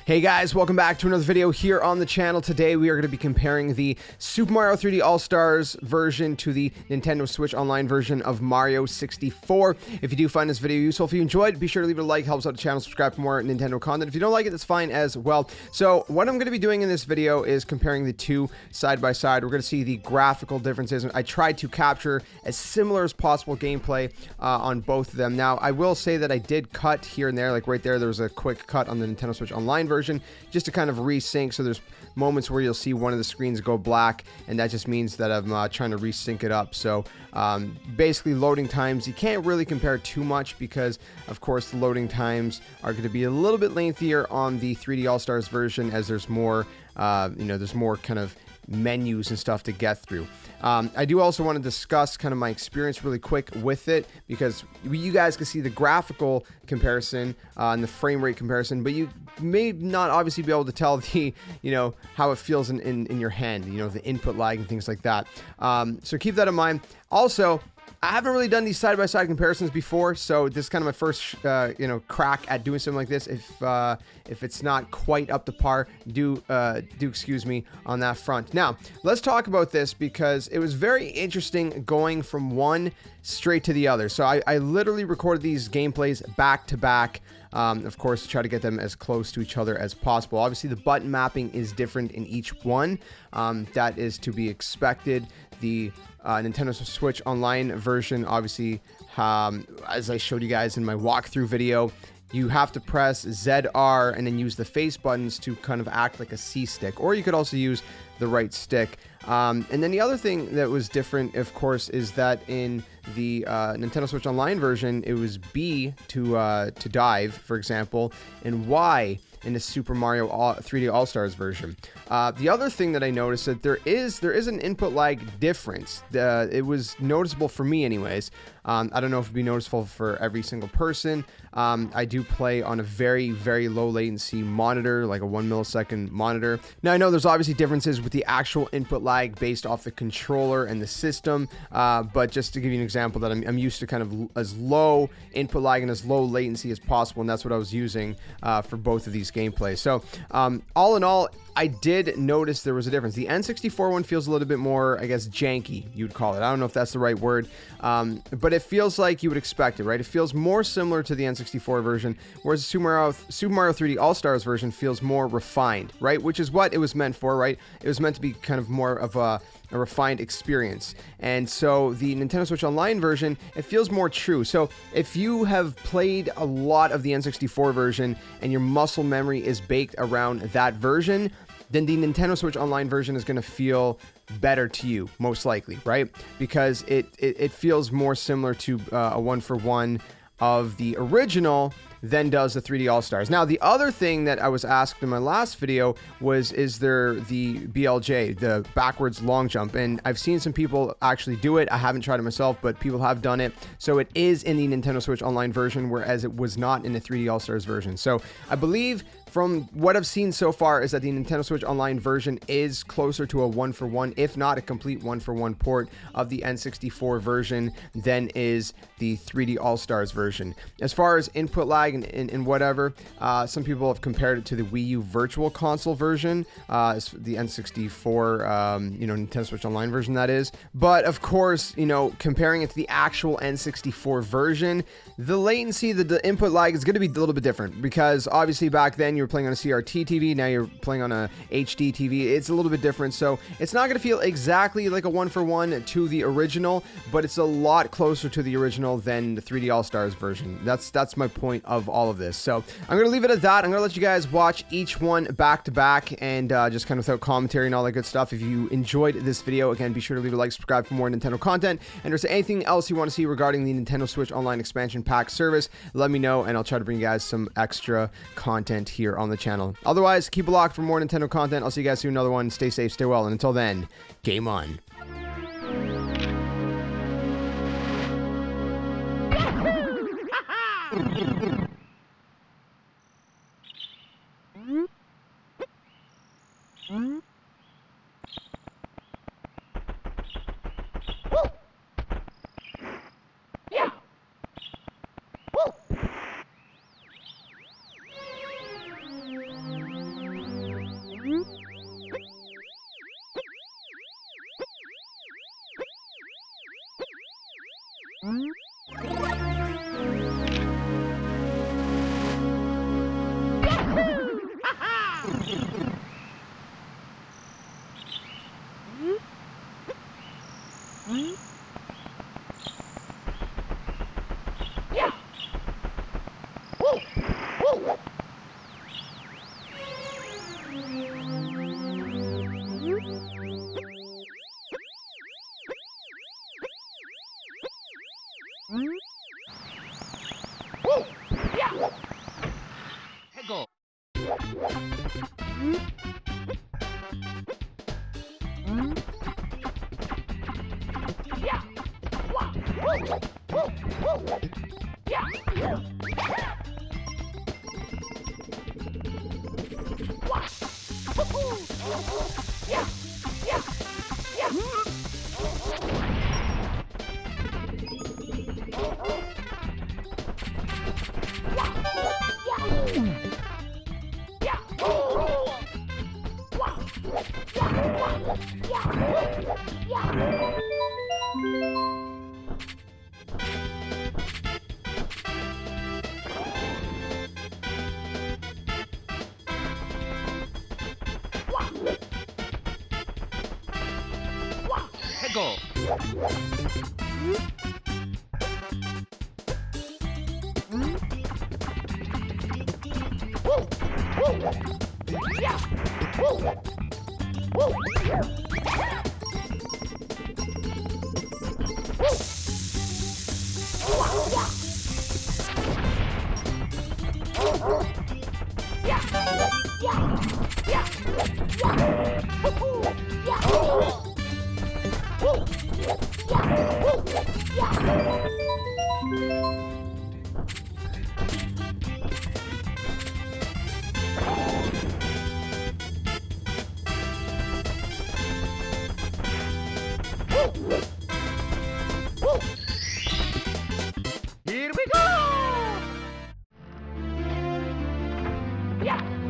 Hey guys, welcome back to another video here on the channel. Today we are going to be comparing the Super Mario 3D All-Stars version to the Nintendo Switch Online version of Mario 64. If you do find this video useful, if you enjoyed, be sure to leave it a like, helps out the channel, subscribe for more Nintendo content. If you don't like it, that's fine as well. So what I'm going to be doing in this video is comparing the two side by side. We're going to see the graphical differences. I tried to capture as similar as possible gameplay on both of them. Now, I will say that I did cut here and there, like right there was a quick cut on the Nintendo Switch Online version just to kind of resync. So there's moments where you'll see one of the screens go black, and that just means that I'm trying to resync it up. So basically loading times, you can't really compare too much because of course the loading times are going to be a little bit lengthier on the 3D All-Stars version, as there's more there's more kind of menus and stuff to get through. I do also want to discuss kind of my experience really quick with it, because you guys can see the graphical comparison and the frame rate comparison, but you may not obviously be able to tell the, how it feels in your hand, the input lag and things like that. So keep that in mind. Also, I haven't really done these side-by-side comparisons before, so this is kind of my first, crack at doing something like this. If it's not quite up to par, do excuse me on that front. Now, let's talk about this because it was very interesting going from one straight to the other. So I literally recorded these gameplays back to back. Of course, to try to get them as close to each other as possible. Obviously, the button mapping is different in each one. That is to be expected. The Nintendo Switch Online version, obviously, as I showed you guys in my walkthrough video, you have to press ZR and then use the face buttons to kind of act like a C stick, or you could also use the right stick. And then the other thing that was different, of course, is that in the Nintendo Switch Online version, it was B to dive, for example, and Y in the Super Mario 3D All-Stars version. The other thing that I noticed that there is an input lag difference. It was noticeable for me anyways. I don't know if it'd be noticeable for every single person. I do play on a very, very low latency monitor, like a 1 millisecond monitor. Now, I know there's obviously differences with the actual input lag based off the controller and the system, but just to give you an example, that I'm used to kind of as low input lag and as low latency as possible, and that's what I was using for both of these gameplays. So all in all, I did notice there was a difference. The N64 one feels a little bit more, I guess, janky, you'd call it. I don't know if that's the right word, but it feels like you would expect it, right? It feels more similar to the N64 version, whereas the Super Mario 3D All-Stars version feels more refined, right? Which is what it was meant for, right? It was meant to be kind of more of a refined experience. And so the Nintendo Switch Online version, it feels more true. So if you have played a lot of the N64 version and your muscle memory is baked around that version, then the Nintendo Switch Online version is going to feel better to you, most likely, right? Because it feels more similar to a one-for-one of the original than does the 3D All-Stars. Now, the other thing that I was asked in my last video was, is there the BLJ, the backwards long jump? And I've seen some people actually do it. I haven't tried it myself, but people have done it. So it is in the Nintendo Switch Online version, whereas it was not in the 3D All-Stars version. So I believe from what I've seen so far is that the Nintendo Switch Online version is closer to a one-for-one, if not a complete one-for-one port of the N64 version than is the 3D All-Stars version. As far as input lag and whatever, some people have compared it to the Wii U Virtual Console version, the N64, Nintendo Switch Online version, that is. But of course, comparing it to the actual N64 version, the latency, the input lag is going to be a little bit different, because obviously back then you were playing on a CRT TV, now you're playing on a HD TV. It's a little bit different, so it's not going to feel exactly like a one-for-one to the original, but it's a lot closer to the original than the 3D All-Stars version. That's my point of all of this. So I'm going to leave it at that. I'm going to let you guys watch each one back to back, and just kind of without commentary and all that good stuff. If you enjoyed this video, again, be sure to leave a like, subscribe for more Nintendo content, and if there's anything else you want to see regarding the Nintendo Switch Online Expansion Pack service, let me know, and I'll try to bring you guys some extra content here on the channel. Otherwise, keep it locked for more Nintendo content. I'll see you guys soon in another one. Stay safe, stay well, and until then, game on. Go. Here we go! Yeah!